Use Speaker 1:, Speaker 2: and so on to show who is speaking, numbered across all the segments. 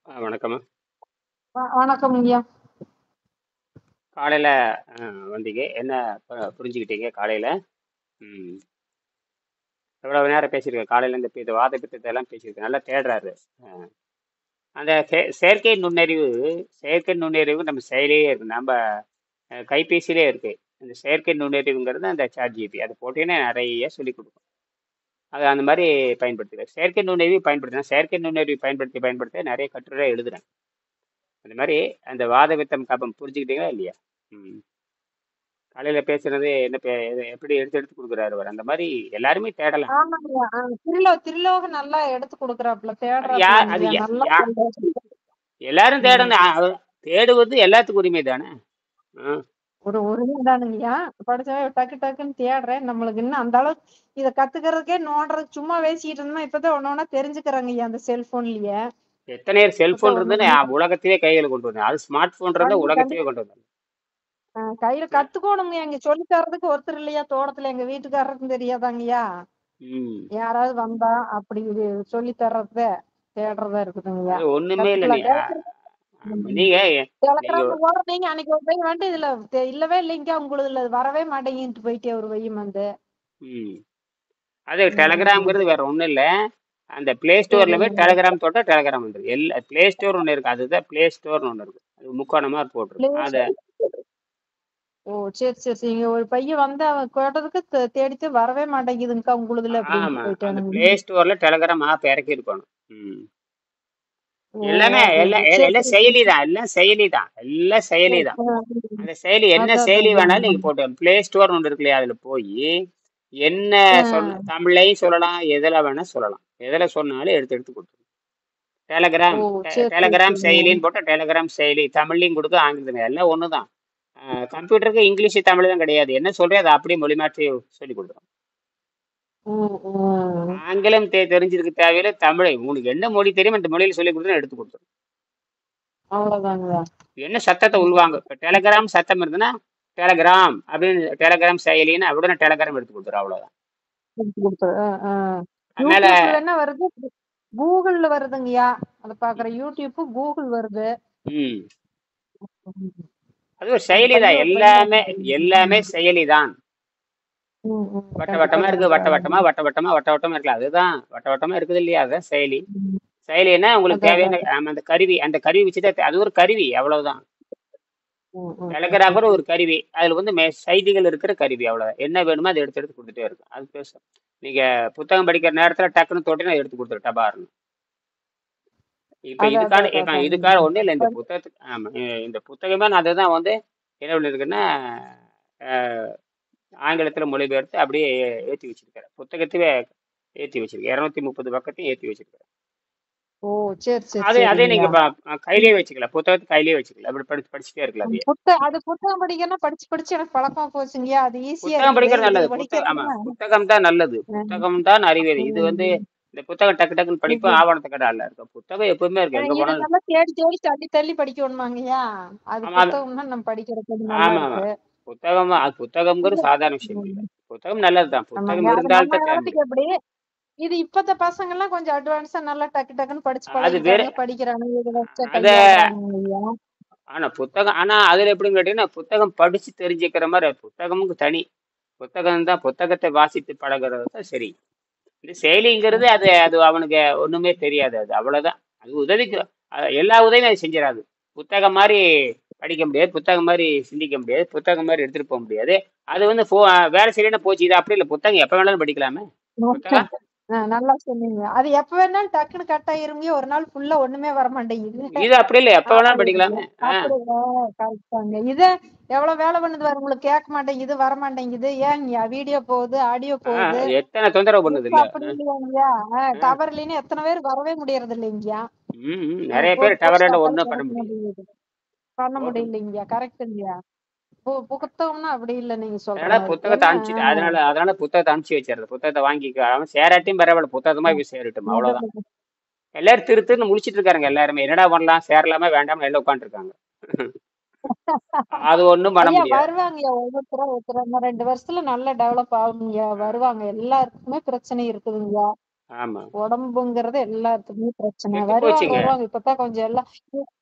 Speaker 1: வணக்கம்மா.
Speaker 2: வணக்கம் ஐயா.
Speaker 1: காலையில வந்தீங்க. என்ன புரிஞ்சுக்கிட்டீங்க காலையில? ம். எவ்வளவு நேரம் பேசியிருக்கேன் காலையில இந்த வாத பித்தத்தை எல்லாம் பேசியிருக்கேன். நல்லா தேடுறாரு. அ, அந்த செயற்கை நுண்ணறிவு நம்ம செயலியே இருக்கு. நம்ம கைபேசியிலே இருக்கு. அந்த செயற்கை நுண்ணறிவுங்கிறது அந்த சாட் ஜிபி. அது போட்டீங்கன்னா நிறைய சொல்லிக் கொடுக்கும். அது அந்த மாதிரி பயன்படுத்துகிறேன். செயற்கை நுண்ணறிவு பயன்படுத்தி நிறைய கட்டுரை எழுதுறேன். அந்த மாதிரி அந்த வாத பித்தம் கபம் புரிஞ்சுக்கிட்டீங்களா இல்லையா? ம். காலையில பேசுறது என்ன இது எப்படி எடுத்து எடுத்து கொடுக்குறாரு அவர். அந்த மாதிரி எல்லாருமே தேடலாம்.
Speaker 2: ஆமாங்கய்யா. திருலோக நல்லா எடுத்து கொடுக்குறாப்புல,
Speaker 1: அது யா
Speaker 2: தேடுறாப்புலங்க
Speaker 1: அது
Speaker 2: ஐயா.
Speaker 1: யா
Speaker 2: நல்லா
Speaker 1: யா-
Speaker 2: சொல்றாரு.
Speaker 1: எல்லாரும்
Speaker 2: ம்.
Speaker 1: தேடணும். தேடுவது எல்லாத்துக்கும் உரிமை தானே. ஆ,
Speaker 2: ஒரு உரிமைதானுங்கய்யா. படிச்சவன் டக்கு டக்குன்னு தேடுறேன். நம்மளுக்கு இன்னும் அந்த அளவுக்கு இத கத்துக்கிறதுக்கே நோண்டுறதுக்கு சும்மா பேசிட்டு இருந்தோம்னா இப்பதான் ஒண்ணு ஒண்ணா தெரிஞ்சுக்கிறாங்க ஐயா அந்த செல்போன்லயே.
Speaker 1: எத்தனை பேர்
Speaker 2: இப்பதான்
Speaker 1: செல்போன்
Speaker 2: ஒண்ணு
Speaker 1: இருந்துன்னு
Speaker 2: ஒண்ணு
Speaker 1: உலகத்தையே கையில கொண்டு வந்தேன். அது ஸ்மார்ட் போன் இருந்தா உலகத்தையே
Speaker 2: கண்டிப்பா
Speaker 1: கொண்டு வந்தாங்க.
Speaker 2: கையில கத்துக்கோணுங்க. இங்க சொல்லி தர்றதுக்கு ஒருத்தர் இல்லையா தோட்டத்துல, எங்க வீட்டுக்காரருக்கும் தெரியாதாங்கய்யா.
Speaker 1: ம்.
Speaker 2: யாராவது வந்தா அப்படி இது சொல்லி தர்றத தேடுறதா இருக்குதுங்கய்யா.
Speaker 1: அது ஒண்ணுமே இல்லை. நீ
Speaker 2: கத்துக்கலாம்.
Speaker 1: நீங்க நீங்க
Speaker 2: டெலகிராம் போடுறீங்க. அன்னைக்கு ஒரு பையன் வந்துட்டு இதுல இல்லவே இல்லைங்க, உங்களுதுல வரவே மாட்டேங்கிட்டு போயிட்டே ஒரு பையன் வந்து.
Speaker 1: ம். அது
Speaker 2: ம்.
Speaker 1: டெலகிராம்ங்கிறது வேற ஒண்ணும் இல்லை. அந்த பிளே ஸ்டோர்ல போய்
Speaker 2: சரிங்க.
Speaker 1: டெலகிராம் தொட்டா டெலகிராம் வந்துருக்கு. பிளே ஸ்டோர் ஒன்று இருக்கு. அதுதான் பிளே ஸ்டோர்னு ஒன்று இருக்கு. அது முக்கோணமா போட்டிருக்கும்.
Speaker 2: பிளேஸ்.
Speaker 1: அதை
Speaker 2: ஓ, சரி சரி சரிங்க. ஒரு பையன் வந்து அவன் கேட்டதுக்கு தேடிட்டு வரவே மாட்டேங்குதுங்கக்கா உங்களுதுல அப்படின்ட்டு
Speaker 1: ஆமா, அந்த
Speaker 2: போயிட்டானுங்க.
Speaker 1: பிளே ஸ்டோர்ல டெலகிராம் ஆப் இறக்கி இருக்கணும். ம்.
Speaker 2: ஓ,
Speaker 1: எல்லாமே
Speaker 2: அது
Speaker 1: எல்லாம்
Speaker 2: இது. சரி
Speaker 1: எல்லாம்
Speaker 2: சரி
Speaker 1: செயலி
Speaker 2: சரி.
Speaker 1: தான். எல்லாம் செயலி தான். எல்லாம் செயலி
Speaker 2: சரி.
Speaker 1: தான். அந்த செயலி என்ன
Speaker 2: அதான்
Speaker 1: செயலி
Speaker 2: அதான்
Speaker 1: வேணாலும்
Speaker 2: அதான்.
Speaker 1: நீங்க போட்டு பிளே ஸ்டோர் ஒன்று இருக்கு இல்லையா, அதுல போய் என்ன
Speaker 2: ஆ.
Speaker 1: தமிழையும் சொல்லலாம், எதுல வேணா சொல்லலாம். எதுல சொன்னாலும் எடுத்து எடுத்து கொடுத்துரும்.
Speaker 2: ஓ,
Speaker 1: டெலகிராம்
Speaker 2: சரி சரி
Speaker 1: டெலகிராம்
Speaker 2: சரிங்க.
Speaker 1: செயலின்னு போட்டா டெலகிராம் செயலி தமிழ்லையும் கொடுக்க, ஆங்கிலத்தில் எல்லாம் ஒண்ணுதான். கம்ப்யூட்டருக்கு இங்கிலீஷ் தமிழ் தான் கிடையாது. என்ன சொல்றேன் அதை அப்படியே மொழிமாற்றி சொல்லி கொடுத்துரும்.
Speaker 2: ம் ம்.
Speaker 1: ஆங்கிலம் தெரிஞ்சிருக்க தேவையில்ல, தமிழ் உனக்கு என்ன மொழி தெரியும் அந்த மொழியில சொல்லி கொடுத்தா எடுத்து கொடுத்துரும்.
Speaker 2: அவ்வளவுதாங்க.
Speaker 1: என்ன சத்தத்தை உள்வாங்க. இப்ப டெலகிராம் சத்தம் இருந்ததுன்னா டெலகிராம் அப்படின்னு டெலகிராம் செயலின்னு அப்படின்னா டெலகிராம் எடுத்து கொடுத்துரும். அவ்வளவுதான்.
Speaker 2: கொடுத்துரு.
Speaker 1: அதனால
Speaker 2: யூடியூப்ல என்ன வருது? கூகுள்ல வருதுங்கய்யா. அத பாக்குற யூடியூப் கூகுள் வருது.
Speaker 1: ம்
Speaker 2: ம்.
Speaker 1: அது ஒரு
Speaker 2: ஒரு
Speaker 1: செயலி தான்.
Speaker 2: பையன்
Speaker 1: எல்லாமே எல்லாமே செயலி தான்.
Speaker 2: ம், ம்.
Speaker 1: வட்ட
Speaker 2: கண்டிப்பா
Speaker 1: வட்டமா இருக்கு.
Speaker 2: கண்டிப்பா.
Speaker 1: வட்ட வட்டமா இருக்குல்ல, அதுதான் வட்ட வட்டமா இருக்குது இல்லையா, அதுதான் செயலி.
Speaker 2: ம்.
Speaker 1: செயலின்னா உங்களுக்கு
Speaker 2: அதான்
Speaker 1: தேவையான
Speaker 2: அதான்.
Speaker 1: அந்த கருவி வச்சுதான். அது ஒரு கருவி, அவ்வளவுதான்.
Speaker 2: ம், ம்,
Speaker 1: டெலகிராம் கூட
Speaker 2: ம்.
Speaker 1: ஒரு கருவி. அதுல வந்து செய்திகள் இருக்கிற கருவி, அவ்வளவுதான். என்ன வேணுமோ அதை எடுத்து எடுத்து கொடுத்துட்டே இருக்கும். அது பேசும். நீங்க புத்தகம் படிக்கிற நேரத்துல டக்குன்னு தொட்டினா எடுத்து கொடுத்துரு டபார்னு.
Speaker 2: அதான் அதான் அதான்
Speaker 1: இப்ப
Speaker 2: அதாங்க.
Speaker 1: இதுக்காக ஒண்ணு இல்லை. இந்த
Speaker 2: படி-
Speaker 1: புத்தகத்துக்கு ஆமா, இந்த புத்தகமே நான் அதுதான் வந்து என்ன பண்ணிருக்கேன்னா, ஆங்கிலத்துல மொழிபெயர்த்து அப்படியே ஏத்தி வச்சிருக்கிறேன். புத்தகத்தையே ஏத்தி வச்சிருக்கேன். 230 பக்கத்தையும் ஏத்தி வச்சிருக்கேன்.
Speaker 2: ஓ, சரி சரி
Speaker 1: அதே அதே நீங்க
Speaker 2: சரிங்கய்யா.
Speaker 1: கையிலேயே வச்சுக்கலாம். புத்தகத்தை கையிலேயே வச்சுக்கலாம். அப்படி படிச்சுட்டே இருக்கலாம் அதையே.
Speaker 2: அது புத்தகம் படிக்கணும்னா படிச்சு படிச்சு எனக்கு பழக்கமா போச்சுங்கய்யா. அது ஈஸியா
Speaker 1: புத்தகம்
Speaker 2: இருக்குது.
Speaker 1: படிக்கிறது
Speaker 2: இது
Speaker 1: நல்லது. ஆமா,
Speaker 2: படிக்கிறதுன்னா
Speaker 1: புத்தகம் தான் நல்லது. புத்தகம் தான் அறிவியல். இது வந்து
Speaker 2: ம்,
Speaker 1: இந்த புத்தகம் டக்கு டக்குன்னு படிப்போம்,
Speaker 2: இது
Speaker 1: ஆவணத்தை கடை அல்ல இருக்கும். புத்தகம் எப்பவுமே இருக்கு, எங்க
Speaker 2: இது
Speaker 1: போனாலும்.
Speaker 2: நல்லா தேடி தேடி தள்ளி தள்ளி படிக்கணுமாங்கய்யா. அது
Speaker 1: ஆமா
Speaker 2: புத்தகம்னா நம்ம படிக்கிறது நல்லா
Speaker 1: ஆமா ஆமா.
Speaker 2: இருக்கு.
Speaker 1: புத்தகம்ங்கிறது
Speaker 2: இது
Speaker 1: சாதாரண விஷயம் இல்லை.
Speaker 2: ம்,
Speaker 1: புத்தகம் நல்லதுதான்.
Speaker 2: ஆமாங்க.
Speaker 1: புத்தகம்
Speaker 2: அது நம்ம
Speaker 1: இருந்தால்தான் டைம்
Speaker 2: காலத்துக்கு எப்படி? இது இப்பத்த பசங்க எல்லாம் கொஞ்சம் அட்வான்ஸா நல்லா டக்கு டக்குன்னு படிச்சு
Speaker 1: அது வேற.
Speaker 2: பழகிட்டானுங்க, படிக்கிறானுங்க, இதை வச்ச
Speaker 1: அத
Speaker 2: கையாளுறானுங்க ஐயா.
Speaker 1: ஆனா அதுல எப்படின்னு கேட்டீங்கன்னா, புத்தகம் படிச்சு தெரிஞ்சுக்கிற மாதிரி புத்தகமும் தனி. புத்தகம் தான். புத்தகத்தை வாசித்து பழகுறது தான் சரி. இந்த செயலிங்கிறது அது அது அவனுக்கு ஒண்ணுமே தெரியாது. அது அவ்வளவுதான். அது உதவிக்கு எல்லா உதவியும் அது செஞ்சிடாது. புத்தகம் மாதிரி படிக்க முடியாது, புத்தகம் மாதிரி சிந்திக்க முடியாது, புத்தகம் மாதிரி எடுத்துட்டு போக முடியாது. அது வந்து வேலை செய்யணும்னா போச்சு. இது அப்படி இல்லை. புத்தகம் எப்ப வேணாலும் படிக்கலாமே. புத்தகம்
Speaker 2: நல்லா சொன்னீங்க. அது எப்ப வேணாலும் டக்குன்னு கட் ஆயிருங்க. ஒரு நாள் ஃபுல்லா ஒண்ணுமே வர மாட்டேங்குது.
Speaker 1: இது அப்படி இல்லை. எப்ப வேணாலும்
Speaker 2: அப்படி
Speaker 1: படிக்கலாமே.
Speaker 2: அப்படி கரெக்டாங்க. இது எவ்வளவு வேலை பண்ணுது பாரு, உங்களுக்கு கேட்க மாட்டேங்குது, வர மாட்டேங்குது. ஏங்க வீடியோ போகுது, ஆடியோ போகுது.
Speaker 1: எத்தனை தொந்தரவு பண்ணுது
Speaker 2: இப்ப
Speaker 1: இல்ல.
Speaker 2: அப்படி இல்லையா? டவர் இல்லைன்னு எத்தனை பேர் வரவே முடியறது இல்லைங்கயா.
Speaker 1: நிறைய பேர்
Speaker 2: போட்டு போட்டு
Speaker 1: டவரான
Speaker 2: அப்புறம்
Speaker 1: ஒண்ணும் பண்ண
Speaker 2: கேட்க
Speaker 1: முடியாது.
Speaker 2: முடியுது. பண்ண
Speaker 1: போட்டு
Speaker 2: முடியலைங்கயா. கரெக்டுங்கய்யா. புத்தகம்னா அப்படி இல்லை நீங்க சொல்ற
Speaker 1: அதனால
Speaker 2: மாதிரி.
Speaker 1: புத்தகத்தை
Speaker 2: என்ன
Speaker 1: அனுப்பிச்சிட்டு அதனால புத்தகத்தை அனுப்பிச்சு வச்சிருது. புத்தகத்தை வாங்கிக்க சேராட்டியும் பரவாயில்ல, புத்தகமா போய் சேரட்டும், அவ்வளவுதான்.
Speaker 2: அதான்.
Speaker 1: எல்லாரும் திருன்னு முடிச்சிட்டு இருக்காங்க. எல்லாருமே என்னடா பண்ணலாம், சேரலாமா வேண்டாமா எல்லாம் உட்காந்துருக்காங்க. அது ஒண்ணும் பண்ண
Speaker 2: ஐயா
Speaker 1: முடியாது.
Speaker 2: வருவாங்கய்யா. ஒவ்வொருத்தரா இன்னும் 2 வருஷத்துல நல்லா டெவலப் ஆகுங்கய்யா. வருவாங்க. எல்லாருக்குமே பிரச்சனை இருக்குதுங்கய்யா.
Speaker 1: ஆமா.
Speaker 2: உடம்புங்கிறது எல்லாத்துக்குமே பிரச்சனை.
Speaker 1: கெட்டு
Speaker 2: வருவாங்க
Speaker 1: போச்சுங்க.
Speaker 2: வருவாங்க இப்பதான் கொஞ்சம் எல்லாம்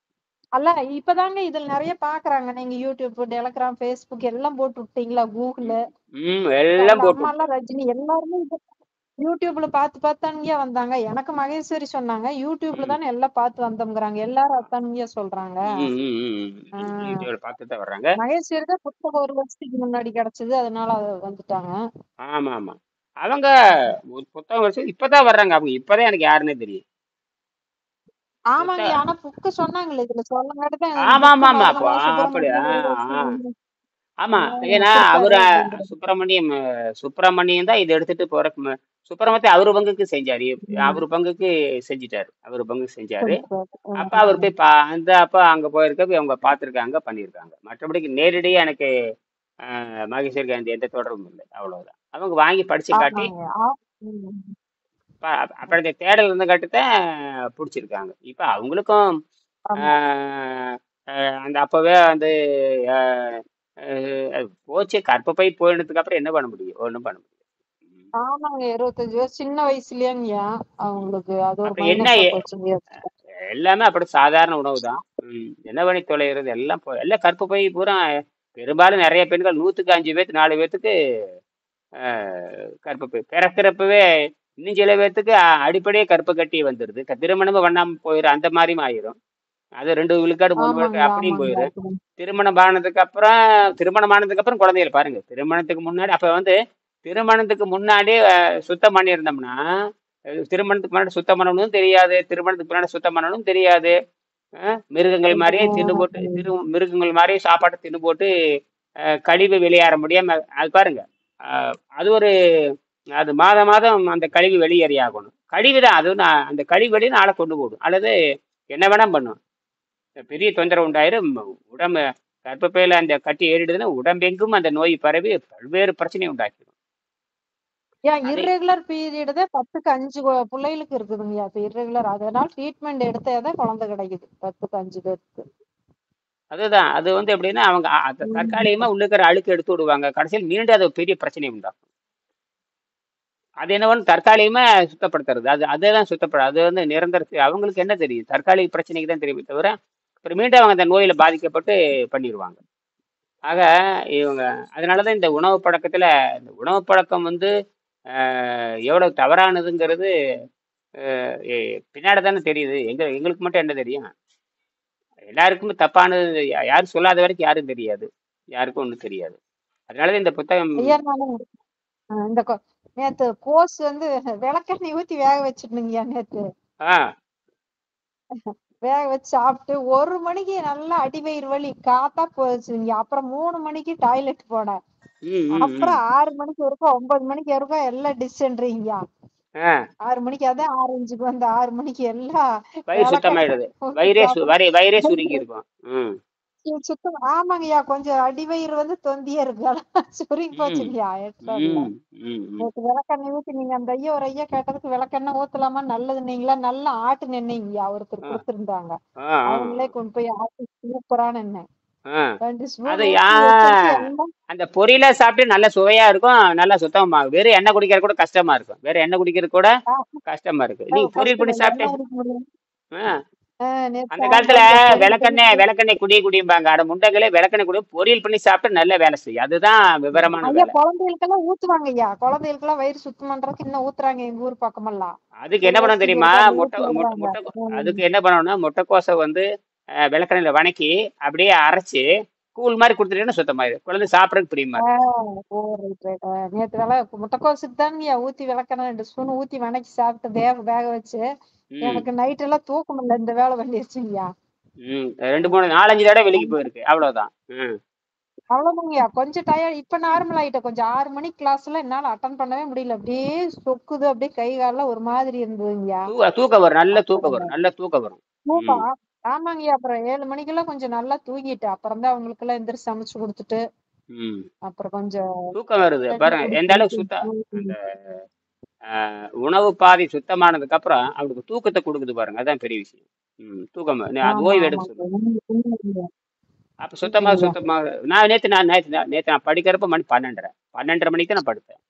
Speaker 2: அல்ல இப்பதாங்க இதுல நிறைய பாக்குறாங்க. நீங்க யூடியூப், டெலகிராம், Facebook எல்லாம் போட்டு விட்டீங்களா, கூகுள்.
Speaker 1: எல்லாம்
Speaker 2: எங்க
Speaker 1: போட்டு
Speaker 2: அம்மா
Speaker 1: விட்டேன்.
Speaker 2: எல்லாம் ரஜினி எல்லாருமே யூடியூப்ல பார்த்து பார்த்தானுங்க வந்தாங்க. எனக்கு மகேஸ்வரி சொன்னாங்க, யூடியூப்ல
Speaker 1: ம்
Speaker 2: தானே எல்லாம் பார்த்து வந்தோம்ங்கிறாங்க. எல்லாரும் அதானுங்க சொல்றாங்க.
Speaker 1: ம் ம் ம்
Speaker 2: ஆஹ்
Speaker 1: யூடியூப்ல பார்த்து தான் வர்றாங்க.
Speaker 2: மகேஸ்வரி தான் புத்தகம் 1 வருஷத்துக்கு முன்னாடி கிடைச்சது, அதனால வந்துட்டாங்க.
Speaker 1: ஆமா ஆமா. அவங்க ஒரு புத்தகம் வச்சு இப்பதான் வர்றாங்க. அவங்க இப்பதான் எனக்கு யாருன்னே தெரியும்.
Speaker 2: ஆமாங்க,
Speaker 1: புத்தகம்.
Speaker 2: ஆனா புக்கு சொன்னாங்கல்ல, இதுல சொல்லங்காட்டுதான்
Speaker 1: ஆமா ஆமா
Speaker 2: புக்கு
Speaker 1: ஆமா
Speaker 2: மருதமலை
Speaker 1: அப்படியா.
Speaker 2: சுப்பிரமணியம்
Speaker 1: ஆ. ஆமா. ஏன்னா
Speaker 2: வச்சிருக்காரு
Speaker 1: அவரு
Speaker 2: அப்படின்றது.
Speaker 1: சுப்பிரமணியம் தான் இதை எடுத்துட்டு போறக்கு சுப்பிரமணியத்தை அவரு பங்குக்கு செஞ்சாரு. அவரு பங்குக்கு செஞ்சிட்டாரு. அவரு பங்குக்கு செஞ்சாரு. அப்ப அவர் போய் அப்ப அங்க போயிருக்க அவங்க பார்த்திருக்காங்க, பண்ணியிருக்காங்க. மற்றபடிக்கு நேரடியா எனக்கு மகேஸ்வரி காந்தி எந்த தொடர்பும் இல்லை. அவ்வளவுதான். அவங்க வாங்கி படிச்சு காட்டி
Speaker 2: ஆமாங்க. ம்.
Speaker 1: அப்ப இந்த தேடல் இருந்த காட்டுதான் பிடிச்சிருக்காங்க. இப்ப அவங்களுக்கும்
Speaker 2: ஆமா.
Speaker 1: ஆஹ் அந்த அப்பவே வந்து ஆஹ் போச்சு. கற்பப்பை போயினதுக்கு அப்புறம் என்ன பண்ண முடியும்? ஒண்ணும் பண்ண முடியும். ம்.
Speaker 2: ஆமாங்க, 25 வயசு சின்ன வயசுலயா அவங்களுக்கு அது ஒரு
Speaker 1: அப்ப என்ன
Speaker 2: மைனஸா போச்சுங்க.
Speaker 1: எல்லாமே அப்படி சாதாரண உணவு தான். என்ன பண்ணி தொலைகிறது எல்லாம் எல்லாம் கற்பப்பை பூரா. பெரும்பாலும் நிறைய பெண்கள் 100க்கு 5 பேர்த்து 4 பேர்த்துக்கு கற்பப்பை பிறக்கிறப்பவே. இன்னும் சில பேர்த்துக்கு அடிப்படையே கற்பை கட்டி வந்துடுது. திருமணமும் பண்ணாம போயிடும். அந்த மாதிரியும் ஆயிரும். அது 2 விழுக்காடு 3 விழுக்காடு
Speaker 2: ஆமாங்க,
Speaker 1: அப்படியும்
Speaker 2: ஆமாங்க.
Speaker 1: போயிடும். திருமணம் ஆனதுக்கு அப்புறம் குழந்தைகள் பாருங்க. திருமணத்துக்கு முன்னாடி அப்ப வந்து திருமணத்துக்கு முன்னாடி சுத்தம் பண்ணியிருந்தோம்னா திருமணத்துக்கு முன்னாடி சுத்தம் பண்ணணும்னு தெரியாது. திருமணத்துக்கு முன்னாடி சுத்தம் பண்ணணும் தெரியாது. மிருகங்கள் மாதிரியே தின்னு போட்டு மிருகங்கள் மாதிரியே சாப்பாட்டை தின்னு போட்டு கழிவு வெளியேற முடியாம அது பாருங்க. அது ஒரு அது மாதம் மாதம் அந்த கழிவு வெளியேறியாகணும். கழிவு தான் அது. அந்த கழிவு வெளியே நாளை கொண்டு போடும் அல்லது என்ன வேணா பண்ணும். பெரிய தொந்தரவு உண்டாயிரும். உடம்பு கர்ப்பப்பையில அந்த கட்டி ஏறிடுதுன்னா உடம்பெங்கும் அந்த நோய் பரவி பல்வேறு பிரச்சனையை உண்டாக்கிடும்.
Speaker 2: ஏன்
Speaker 1: அதே
Speaker 2: இர்ரெகுலர் பீரியட் தான் 10க்கு 5 பிள்ளைகளுக்கு இருக்குதுங்கய்யா. இப்ப இர்ரெகுலர் அதனால ட்ரீட்மெண்ட் எடுத்தாதான் குழந்தை கிடைக்குது 10க்கு 5 பேருக்கு.
Speaker 1: அதுதான். அது வந்து எப்படின்னா அவங்க தற்காலிகமா உள்ள இருக்கிற அழுக்கு எடுத்து விடுவாங்க. கடைசியில் மீண்டும் அது ஒரு பெரிய பிரச்சனை உண்டாகும். அது என்னவோ தற்காலிகமா சுத்தப்படுத்துறது. அதேதான் சுத்தப்படும். அது வந்து நிரந்தர அவங்களுக்கு என்ன தெரியும்? தற்காலிக பிரச்சனைக்கு தான் தெரியுமே தவிர அப்புறம் மீண்டும் அவங்க அந்த நோயில பாதிக்கப்பட்டு பண்ணிடுவாங்க. ஆக இவங்க அதனாலதான் இந்த உணவு பழக்கத்துல இந்த உணவு பழக்கம் வந்து எவ்வளவு தவறானதுங்கிறது பின்னாடி தானே தெரியுது. எங்களுக்கு மட்டும் என்ன தெரியும்? எல்லாருக்குமே தப்பானது. யாரும் சொல்லாத வரைக்கும் யாரும் தெரியாது. யாருக்கும் ஒன்றும் தெரியாது. அதனாலதான் இந்த புத்தகம்.
Speaker 2: ஐயா நானு இந்த நேத்து கோஸ் விளக்கெண்ணெய் ஊத்தி வேக வச்சிருந்தீங்கய்யா நேத்து.
Speaker 1: ஆ
Speaker 2: வேக வச்சு சாப்பிட்டு 1 மணிக்கு நல்லா அடிவயிறு வலி காத்தா போச்சுங்க. அப்புறம் 3 மணிக்கு டாய்லெட் போனேன்.
Speaker 1: ம் ம் ம்
Speaker 2: அப்புறம் 6 மணிக்கு இருக்கும் 9 மணிக்கு இருக்கும் எல்லாம் டிஸ்சென்ட்ரிங்கய்யா.
Speaker 1: ஆ
Speaker 2: 6 மணிக்கு அதான் ஆரஞ்சுக்கு 6 மணிக்கு எல்லாம்
Speaker 1: வயிறு
Speaker 2: விளக்கெண்ணெய்
Speaker 1: சுத்தமாயிடுது.
Speaker 2: ஊத்தி சாப்பிட்டு
Speaker 1: வயிறே சுருங்கி இருக்கும். ம்
Speaker 2: சுத்தம். ஆமாங்கய்யா, கொஞ்சம் அடிவயிறு தொந்தியா இருக்கு. அதான் சுருங்கி
Speaker 1: ம்
Speaker 2: போச்சுங்கய்யா.
Speaker 1: ம் ம் ம்
Speaker 2: நேத்து விளக்கெண்ணெய் ஊத்தி நீங்க அந்த ஒரு ஐயா கேட்டதுக்கு விளக்கெண்ணெய் ஊத்தலாமா நல்லது நீங்களா நல்லா ஆட்டு எண்ணெய்ங்கய்யா ஒருத்தர்
Speaker 1: ஆ
Speaker 2: கொடுத்திருந்தாங்க.
Speaker 1: ஆ ஆ
Speaker 2: அவங்களே கொண்டு போய் ஆட்டி சூப்பரான எண்ணெய்
Speaker 1: ஆ
Speaker 2: 2 ஸ்பூன்
Speaker 1: அது
Speaker 2: ஊத்தி வச்சிருக்கு எல்லாம்.
Speaker 1: அந்த பொரியலா சாப்பிட்டு நல்ல சுவையா இருக்கும். நல்லா சுத்தமா வெறும் எண்ணெய் குடிக்கிறது கூட கஷ்டமா இருக்கும். வேற எண்ணெய் குடிக்கிறது கூட கஷ்டமா இருக்கு. நீங்க பொரியல்
Speaker 2: கஷ்டம்
Speaker 1: பண்ணி
Speaker 2: இல்லை
Speaker 1: சாப்பிட்டு
Speaker 2: எண்ணெய் குடிக்க முடியும். நேத்து
Speaker 1: அந்த காலத்துல
Speaker 2: சாம்பார் வச்சேன்
Speaker 1: விளக்கெண்ணெய் குடியும்பாங்க. அட முண்டங்களே விளக்கெண்ணெய் குடி பொரியல் பண்ணி சாப்பிட்டு நல்ல வேலை செய்யும். அதுதான் விவரமான
Speaker 2: ஐயா
Speaker 1: வேலை.
Speaker 2: குழந்தைகளுக்கெல்லாம் ஊத்துவாங்க ஐயா. குழந்தைகளுக்கெல்லாம் வயிறு சுத்தம் பண்றதுக்கு இன்னும் ஊத்துறாங்க எங்க ஊர் பக்கமெல்லாம்.
Speaker 1: அதுக்கு என்ன பண்ணணும்
Speaker 2: துளசி
Speaker 1: தெரியுமா?
Speaker 2: இருக்கு, அதை
Speaker 1: முட்டை
Speaker 2: ஊத்தி
Speaker 1: முட்டை
Speaker 2: விடுறாங்க.
Speaker 1: முட்டை அதுக்கு என்ன பண்ணணும்னா முட்டைக்கோசை வந்து விளக்கெண்ணெயில வணக்கி அப்படியே அரைச்சு கூழ் மாதிரி கொடுத்துட்டீங்கன்னா சுத்தமாயிடும். குழந்தை சாப்பிடறதுக்கு பிரியமா இருக்கும்.
Speaker 2: ஓ ரைட் ரைட். நேத்து முட்டைக்கோசுக்கு தாங்க ஊத்தி விளக்கணும் 2 ஸ்பூன் ஊத்தி வணக்கி சாப்பிட்டு வேக வச்சு
Speaker 1: ம்
Speaker 2: எனக்கு நைட் எல்லாம் தூக்கம் இல்ல. இந்த வேலை பண்ணிருச்சுங்கய்யா.
Speaker 1: ம் 2 3 4 5 தடவை வெளிக்கு போயிருக்கு. அவ்வளவுதான். ம்
Speaker 2: அவ்வளவுதாங்கய்யா. கொஞ்சம் டயர்ட் இப்ப நார்மல் ஆயிட்டேன். கொஞ்சம் 6 மணிக்கு கிளாஸ்ல என்னால அட்டன் பண்ணவே முடியல. அப்படியே சொக்குது, அப்படியே கை கால்லாம் ஒரு மாதிரி இருந்ததுங்கய்யா.
Speaker 1: தூக்கம் வரும். நல்ல தூக்கம்
Speaker 2: அப்புறம்
Speaker 1: வரும். நல்ல தூக்கம் வரும். ம்
Speaker 2: தூக்கம் ஆமாங்கய்யா. அப்புறம் 7 மணிக்கெல்லாம் கொஞ்சம் நல்லா தூங்கிட்டேன். அப்புறம் தான் அவங்களுக்கு எல்லாம் எந்திரிச்சு சமைச்சு கொடுத்துட்டு
Speaker 1: ம்
Speaker 2: அப்புறம் கொஞ்சம்
Speaker 1: தூக்கம் வருது
Speaker 2: தண்ணி
Speaker 1: பாருங்க. எந்த அளவுக்கு அந்த
Speaker 2: குடிச்சு
Speaker 1: உணவு பாதை சுத்தமானதுக்கு அப்புறம் அவனுக்கு தூக்கத்தை கொடுக்குது பாருங்க. அதான் பெரிய விஷயம். தூக்கம் அது
Speaker 2: ஆமா
Speaker 1: ஓய்வு எடுக்க
Speaker 2: ஆமாங்க.
Speaker 1: சொல்லுது.
Speaker 2: உண்மைங்கய்யா.
Speaker 1: அப்ப
Speaker 2: உண்மைங்கய்யா.
Speaker 1: நேத்து நான் படிக்கிறப்ப மணி 12:30 மணிக்கு தான் நான் படுத்தேன்.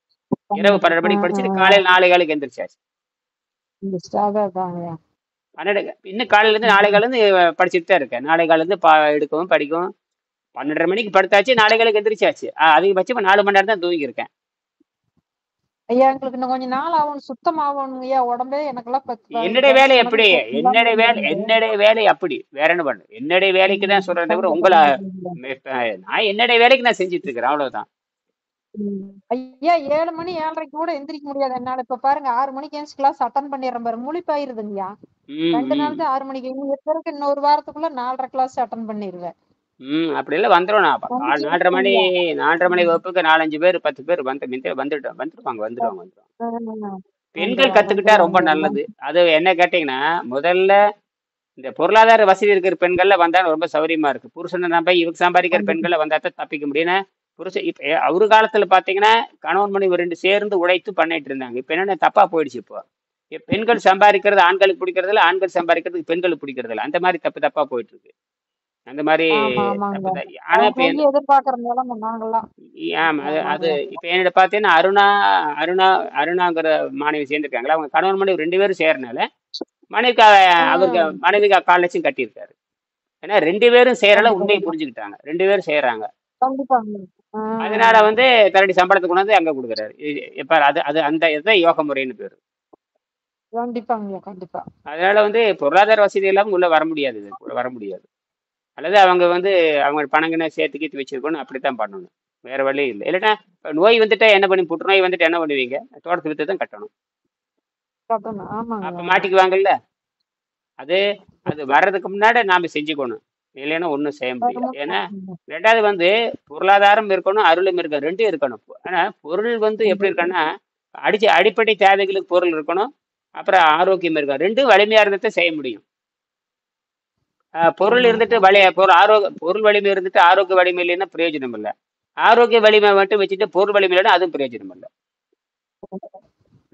Speaker 1: இரவு 12 மணிக்கு படிச்சுட்டு
Speaker 2: ஆஹ்
Speaker 1: காலையில் 4 காலுக்கு எந்திரிச்சாச்சு.
Speaker 2: அதாங்க.
Speaker 1: 12 இன்னும் காலையில இருந்து நாளை காலையில இருந்து படிச்சுட்டு தான் இருக்கேன். நாளை காலையில இருந்து எடுக்கவும் படிக்கவும் 12:30 மணிக்கு படுத்தாச்சு, நாளை காலைக்கு எந்திரிச்சாச்சு. அதிகபட்சமா 4 மணி நேரம் தான் தூங்கியிருக்கேன்.
Speaker 2: ஐயா எங்களுக்கு இன்னும் கொஞ்சம் நாள் ஆகணும், சுத்தமாகணும் ஐயா. உடம்பே எனக்கெல்லாம்
Speaker 1: என்னுடைய வேலை
Speaker 2: வருஷம்
Speaker 1: எப்படி?
Speaker 2: கணக்கு இல்லாம இருந்தது.
Speaker 1: என்னுடைய வேலை அப்படி. வேற என்ன பண்ணு? என்னுடைய வேலைக்கு தான் சொல்றேன் தவிர
Speaker 2: கண்டிப்பா
Speaker 1: உங்கள
Speaker 2: கண்டிப்பா.
Speaker 1: நான் என்னுடைய வேலைக்கு நான் செஞ்சுட்டு இருக்கிறேன். அவ்வளவுதான்.
Speaker 2: ஐயா 7 மணி 7:30 கூட எந்திரிக்க முடியாது என்னால. இப்ப பாருங்க 6 மணிக்கு எந்திரிச்சு கிளாஸ் அட்டன் பண்ணிடுறேன் பாரு, முழிப்பாயிருதுங்கய்யா.
Speaker 1: ம்,
Speaker 2: 2 நாள்
Speaker 1: ம்.
Speaker 2: தான் 6 மணிக்கு, இன்னும் இருக்க இன்னொரு வாரத்துக்குள்ள 4:30 கிளாஸ் அட்டன் பண்ணிடுவேன்.
Speaker 1: அப்படியெல்லாம் வந்துரும். நான்
Speaker 2: வந்து
Speaker 1: 4:30 மணி
Speaker 2: ம்.
Speaker 1: வகுப்புக்கு 4, 5 பேர் 10 பேர் வந்துடுவாங்க.
Speaker 2: ஆ,
Speaker 1: பெண்கள்
Speaker 2: வந்துருவாங்க
Speaker 1: கத்துக்கிட்டா ரொம்ப
Speaker 2: வந்துருவாங்க எல்லாம்.
Speaker 1: நல்லது. அது என்ன கேட்டீங்கன்னா, முதல்ல இந்த பொருளாதார வசதி இருக்கிற பெண்கள்ல வந்தா ரொம்ப சௌரியமா இருக்கு. புருஷனை நம்பி இவங்க சம்பாதிக்கிற
Speaker 2: கண்டிப்பா
Speaker 1: பெண்களை வந்தா தான் தப்பிக்க முடியும்னா, புருஷன் இப்ப அவரு காலத்துல பாத்தீங்கன்னா, கணவன் மனைவி 2 சேர்ந்து உழைத்து பண்ணிட்டு இருந்தாங்க. இப்ப என்னன்னா தப்பா போயிடுச்சு இப்போ. பெண்கள் சம்பாதிக்கிறது ஆண்களுக்கு பிடிக்கிறது இல்ல, ஆண்கள் சம்பாதிக்கிறது பெண்களுக்கு பிடிக்கிறது இல்ல. அந்த மாதிரி தப்பா போயிட்டு இருக்கு. அந்த மாதிரி
Speaker 2: ஆமா
Speaker 1: தப்பு
Speaker 2: ஆமாங்க.
Speaker 1: தான். ஆனா
Speaker 2: அவங்க
Speaker 1: இப்ப
Speaker 2: கையை எதிர்பார்க்கிற நிலைமை நாங்கெல்லாம்.
Speaker 1: ஆமா. அது அது
Speaker 2: ஆமாங்க.
Speaker 1: இப்ப என்னோட பார்த்தீங்கன்னா, அருணா அருணாங்கிற மாணவி சேர்ந்திருக்காங்களா, அவங்க கணவன் மனைவி 2 பேரும் சேரனால, மனைவிக்கு அவருக்கு
Speaker 2: ம்.
Speaker 1: மனைவிக்கு காலேஜும் கட்டியிருக்காரு. ஏன்னா 2 பேரும் செய்யறல
Speaker 2: கண்டிப்பா
Speaker 1: உண்மையை
Speaker 2: கண்டிப்பா.
Speaker 1: புரிஞ்சுக்கிட்டாங்க. 2 பேரும் செய்யறாங்க.
Speaker 2: கண்டிப்பாங்க. ஆ,
Speaker 1: அதனால தன்னுடைய சம்பளத்தை கொண்டு வந்து அங்க கொடுக்குறாரு. இப்ப அது அது அந்த இதுதான் யோக முறைன்னு பேரு.
Speaker 2: கண்டிப்பாங்க கண்டிப்பா.
Speaker 1: அதனால பொருளாதார வசதி இல்லாம உள்ள வர முடியாது. இது கூட வர முடியாது. அல்லது அவங்க அவங்க பணங்கின சேர்த்து கீத்து வச்சிருக்கணும். அப்படித்தான் பண்ணணும். வேற வழி இல்லை. இல்லைன்னா இப்ப நோய் வந்துட்டா என்ன பண்ணி புற்றுநோய் வந்துட்டு என்ன பண்ணுவீங்க? தோட்டத்தை வித்து தான் கட்டணும்.
Speaker 2: கட்டணும். ஆமாங்க
Speaker 1: அப்ப
Speaker 2: ஆமா.
Speaker 1: மாட்டிக்குவாங்கல்ல. அது அது வர்றதுக்கு முன்னாடி நாம செஞ்சுக்கணும். இல்லைன்னா ஒண்ணும் செய்ய முடியாது. ஏன்னா
Speaker 2: ஆமாங்க.
Speaker 1: 2வது பொருளாதாரம் இருக்கணும், அருளும் இருக்கணும். 2ம் இருக்கணும். ஆனா பொருள் எப்படி
Speaker 2: கண்டிப்பா.
Speaker 1: இருக்கணும்னா, அடிப்படை தேவைகளுக்கு பொருள் இருக்கணும். அப்புறம் ஆரோக்கியம் இருக்கணும். 2ம் வலிமையா இருந்தா தான் செய்ய முடியும். பொருள் இருந்துட்டு
Speaker 2: ஆமாங்க.
Speaker 1: பொருள் வலிமை இருந்துட்டு ஆரோக்கிய வலிமை இல்லைன்னா பிரயோஜனம் இல்லை. ஆரோக்கிய வலிமை மட்டும் வச்சுட்டு பொருள் வலிமை இல்லைன்னா அதுவும் பிரயோஜனம் இல்லை.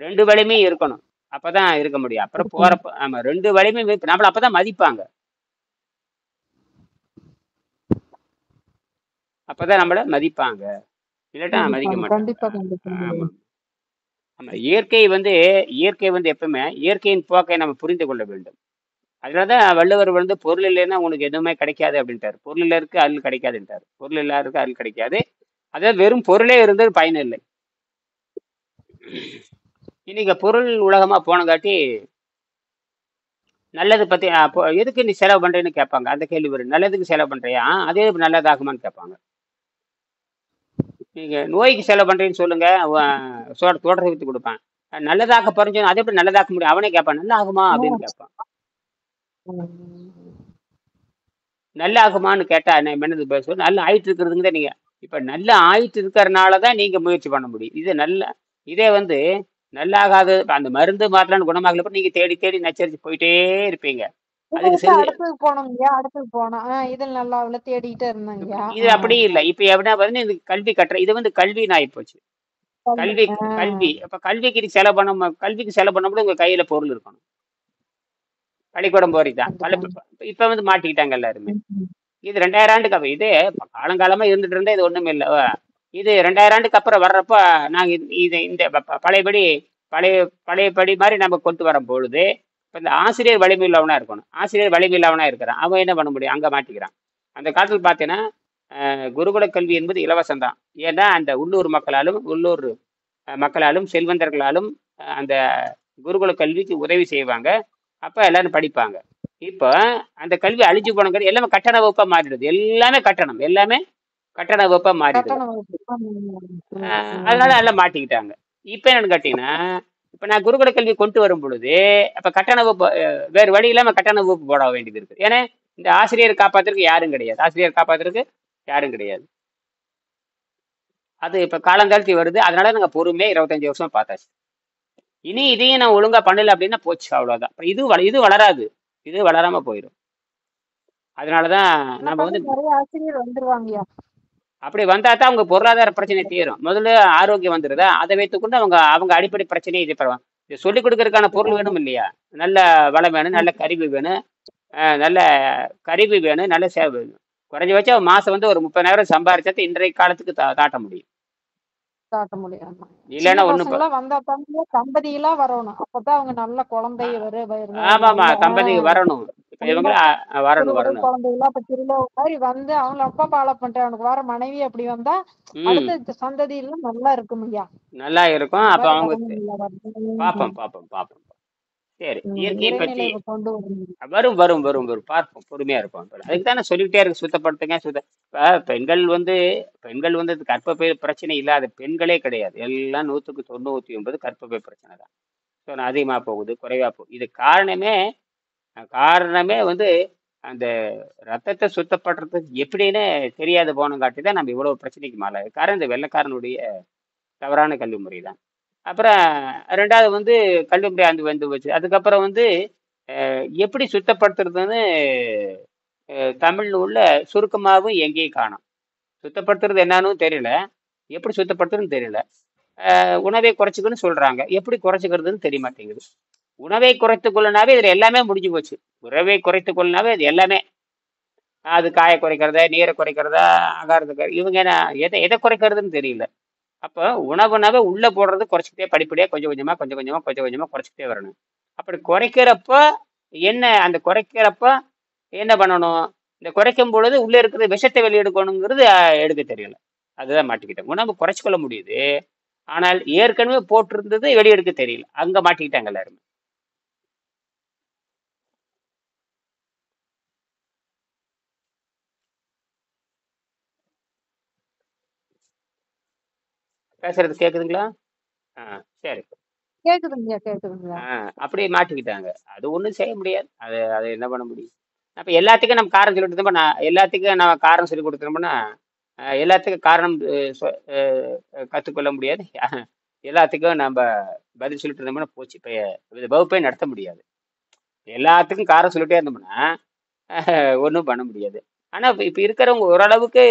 Speaker 1: 2 வலிமையும் இருக்கணும். அப்பதான் இருக்க முடியும். அப்புறம்
Speaker 2: இருக்குங்க.
Speaker 1: போறப்ப ஆமா 2 வலிமை நம்மள அப்பதான் மதிப்பாங்க. அப்பதான் நம்மள மதிப்பாங்க. இல்லாட்டா மதிக்க
Speaker 2: கண்டிப்பாங்க.
Speaker 1: மாட்டாங்க.
Speaker 2: கண்டிப்பா கண்டிப்பாங்க.
Speaker 1: ஆமா. ஆமா. இயற்கை எப்பவுமே இயற்கையின் போக்கை நம்ம புரிந்து கொள்ள வேண்டும். அதனாலதான் வள்ளுவர் பொருள் இல்லைன்னா உனக்கு எதுவுமே கிடைக்காது அப்படின்ட்டாரு. பொருள் இல்ல இருக்கு அருள் கிடைக்காதுன்ட்டாரு. பொருள் இல்லாருக்கு அருள் கிடைக்காது. அதாவது வெறும் பொருளே இருந்தது பயன் இல்லை. இன்னைக்கு பொருள் உலகமா போனங்காட்டி நல்லது பத்தி எதுக்கு நீ செலவு பண்றேன்னு கேட்பாங்க. அந்த கேள்வி வரும். நல்லதுக்கு செலவு பண்றியா? அதே நல்லதாகுமான்னு கேட்பாங்க. நீங்க நோய்க்கு செலவு பண்றீங்கன்னு சொல்லுங்க. தோட்டத்தை வித்து கொடுப்பான். நல்லதாக்க பறிஞ்சு அதை எப்படி நல்லதாக்க முடியும்? அவனே கேட்பான். நல்லா ஆகுமா அப்படின்னு கேட்பான்.
Speaker 2: ம்.
Speaker 1: நல்லா ஆகுமான்னு கேட்டா என்ன என்னது பதில் சொல்லு? நல்லா ஆயிட்டு இருக்கிறதுங்க தான் நீங்க. இப்ப நல்லா ஆயிட்டு இருக்கிறனால தான் நீங்க முயற்சி பண்ண முடியும். இதே நல்லாகாது அந்த மருந்து மாத்தலான்னு குணமாகலப்ப நீங்க தேடி தேடி நச்சரிச்சு போயிட்டே இருப்பீங்க.
Speaker 2: இத
Speaker 1: அதுக்கு
Speaker 2: விட்டு
Speaker 1: சிறிது
Speaker 2: அடுத்தது போனோம்யா, அடுத்தது போனோம். இதில் நல்லா அவள தேடிக்கிட்டே இருந்தேங்கய்யா.
Speaker 1: இது அப்படி இல்லை. இப்ப எப்படின்னா இது கல்வி கட்டுற இது கல்வின்னு ஆயிப்போச்சு.
Speaker 2: கல்வி.
Speaker 1: கல்வி கல்வி அப்ப கல்விக்கு நீ செலவு பண்ண கல்விக்கு செலவு பண்ணும்போது உங்க கையில பொருள் இருக்கணும். பள்ளிக்கூடம் போறீதான்
Speaker 2: கண்டிப்பா.
Speaker 1: இப்ப மாட்டிக்கிட்டாங்க எல்லாருமே.
Speaker 2: ம்.
Speaker 1: இது 2000 ஆண்டுக்கு அப்புறம் காலங்காலமா இருந்துட்டு இருந்தா இது ஒண்ணும் இல்லை. இது 2000 ஆண்டுக்கு அப்புறம் வர்றப்ப நாங்க இது இந்த பழையபடி பழைய பழையபடி மாதிரி நம்ம கொண்டு வரும் பொழுது இப்ப இந்த ஆசிரியர் வலிமை உள்ளவனா இருக்கணும். ஆசிரியர் வலிமை இல்லாமனா இருக்கிறான். அவன் என்ன பண்ண முடியும்? அங்க மாட்டிக்கிறான். அந்த காலத்துல பார்த்தீங்கன்னா குருகுல கல்வி என்பது இலவசம் தான். ஏன்னா அந்த உள்ளூர் மக்களாலும் செல்வந்தர்களாலும் அந்த குருகுல கல்விக்கு உதவி செய்வாங்க. அப்ப எல்லாரும் படிப்பாங்க. இப்ப அந்த கல்வி அழிஞ்சு போனங்கிறது எல்லாமே கட்டண வகுப்பா மாறிடுது. எல்லாமே கட்டண வகுப்பா மாறிடுது.
Speaker 2: கட்டண வகுப்பு.
Speaker 1: அதனால எல்லாம் மாட்டிக்கிட்டாங்க. இப்ப என்னன்னு கேட்டீங்கன்னா, இப்ப நான் குருகுல கல்வி கொண்டு வரும் பொழுது அப்ப கட்டண வகுப்பு வேறு வழி இல்லாம கட்டண வகுப்பு போட வேண்டியது இருக்கு. ஏன்னா இந்த ஆசிரியர் காப்பாத்துறதுக்கு யாரும் கிடையாது. அது இப்ப காலங்காலத்தி வருது. அதனால நாங்க பொறுமையா 25 வருஷம் பார்த்தாச்சு. இனி இதையும் நான் ஒழுங்கா பண்ணல அப்படின்னா போச்சு, அவ்வளவுதான். இது வளராது. இது வளராம போயிடும். அதனாலதான் நம்ம
Speaker 2: நிறைய ஆசிரியர் வந்துருவாங்கய்யா.
Speaker 1: அப்படி வந்தா தான் அவங்க பொருளாதார பிரச்சனை தீரும். முதல்ல ஆரோக்கியம் வந்துருதா, அதை வைத்துக்கொண்டு அவங்க அடிப்படை பிரச்சனையை இது பண்ணுவாங்க. இது சொல்லிக் கொடுக்கறதுக்கான பொருள் வேணும் இல்லையா? நல்ல வளம் வேணும், நல்ல கருவி வேணும், நல்ல கருவி வேணும், நல்ல சேவை வேணும். குறைஞ்சபட்சம் மாசம் ஒரு 30,000 சம்பாரிச்சா இன்றைய காலத்துக்கு தாட்ட முடியும்.
Speaker 2: காட்ட முடியும். ஆமா. சின்ன
Speaker 1: இல்லைன்னா ஒன்றும்.
Speaker 2: பசங்களாம் வந்தா தாங்க தம்பதிகளா வரணும். அப்பதான் அவங்க நல்ல குழந்தை
Speaker 1: ஆமாம்மா,
Speaker 2: நல்ல
Speaker 1: தம்பதி வரணும். இப்போ
Speaker 2: நல்ல
Speaker 1: இவங்கள வரணும்
Speaker 2: சிறுவரை
Speaker 1: வரணும்.
Speaker 2: குழந்தைகளா இப்ப திருவிழா மாதிரி வந்து அவங்க அப்பா ஃபாலோ பண்றேன் அவனுக்கு வர மனைவி அப்படி வந்தா
Speaker 1: ம்.
Speaker 2: அடுத்த சந்ததியெல்லாம் நல்லா இருக்கும் ஐயா.
Speaker 1: நல்லா இருக்கும்.
Speaker 2: அந்த
Speaker 1: அப்போ
Speaker 2: மாதிரி
Speaker 1: அவங்க
Speaker 2: வரணும் ஐயா,
Speaker 1: பார்ப்போம்
Speaker 2: வரணும்.
Speaker 1: பார்ப்போம் பார்ப்போம். சரி, இயற்கையை பற்றி
Speaker 2: இறைநிலை கொண்டு வரணும்.
Speaker 1: வரும் வரும் வரும் வரும், பார்ப்போம், பொறுமையா இருப்போம். அதுக்கு தான் நான் சொல்லிக்கிட்டே இருக்கு, சுத்தப்படுத்துங்க இப்போ பெண்கள் வந்து கர்ப்பப்பை பிரச்சனை இல்லாத பெண்களே கிடையாது. எல்லாம் 100க்கு 99 கர்ப்பப்பை பிரச்சனை தான். ஸோ அதிகமாக போகுது, குறைவா போகுது. இது காரணமே வந்து அந்த ரத்தத்தை சுத்தப்படுறதுக்கு எப்படின்னு தெரியாது போனங்காட்டி தான் நம்ம இவ்வளவு பிரச்சனைக்கு மேலே. காரணம் இந்த வெள்ளைக்காரனுடைய தவறான கல்வி முறை தான். அப்புறம் ரெண்டாவது வந்து கல்வி முறை அந்த வந்து வச்சு அதுக்கப்புறம் வந்து எப்படி சுத்தப்படுத்துறதுன்னு தமிழ்ல உள்ள சுருக்கமாகவும் எங்கேயும் காணோம். சுத்தப்படுத்துறது என்னன்னு தெரியல, எப்படி சுத்தப்படுத்துறதுன்னு தெரியல. உணவை குறைச்சிக்கணும்னு சொல்றாங்க, எப்படி குறைச்சிக்கிறதுன்னு தெரிய மாட்டேங்குது. உணவை குறைத்துக்கொள்ளனாவே இதுல எல்லாமே முடிஞ்சு போச்சு. உணவை குறைத்துக்கொள்ளனாவே இது எல்லாமே, அது காய குறைக்கிறதா, நீரை குறைக்கிறதா, ஆகாரத்தை இவங்க என்ன எதை குறைக்கிறதுன்னு தெரியல. அப்போ உணவுனாவே உள்ள போடுறது குறைச்சிக்கிட்டே படிப்படியாக கொஞ்சம் கொஞ்சமா குறைச்சிக்கிட்டே வரணும். அப்படி குறைக்கிறப்ப அந்த குறைக்கிறப்ப என்ன பண்ணணும்? இந்த குறைக்கும் பொழுது உள்ள இருக்கிற விஷத்தை வெளியெடுக்கணுங்கிறது எடுக்க தெரியல. அதுதான் மாட்டிக்கிட்டேன். உணவு குறைச்சிக்கொள்ள முடியுது, ஆனால் ஏற்கனவே போட்டிருந்தது வெளியெடுக்க தெரியல. அங்க மாட்டிக்கிட்டாங்க எல்லாருமே. பேசுறது கேக்குதுங்களா? சரி.
Speaker 2: கேக்குதுங்க.
Speaker 1: அப்படியே மாட்டிக்கிட்டாங்க. அது ஒண்ணும் செய்ய முடியாது. அது என்ன பண்ண முடியும்? அப்ப எல்லாத்துக்கும் நம்ம காரணம் சொல்லிட்டு இருந்தோம்னா, எல்லாத்துக்கும் நம்ம காரணம் சொல்லி கொடுத்துட்டோம்னா, எல்லாத்துக்கும் காரணம் கத்துக்கொள்ள முடியாது. எல்லாத்துக்கும் நம்ம பதில் சொல்லிட்டு இருந்தோம்னா போச்சு. இப்ப இது வகுப்பே நடத்த முடியாது. எல்லாத்துக்கும் காரணம் சொல்லிட்டே இருந்தோம்னா ஒன்றும் பண்ண முடியாது. ஆனா இப்ப இருக்கிறவங்க ஓரளவுக்கு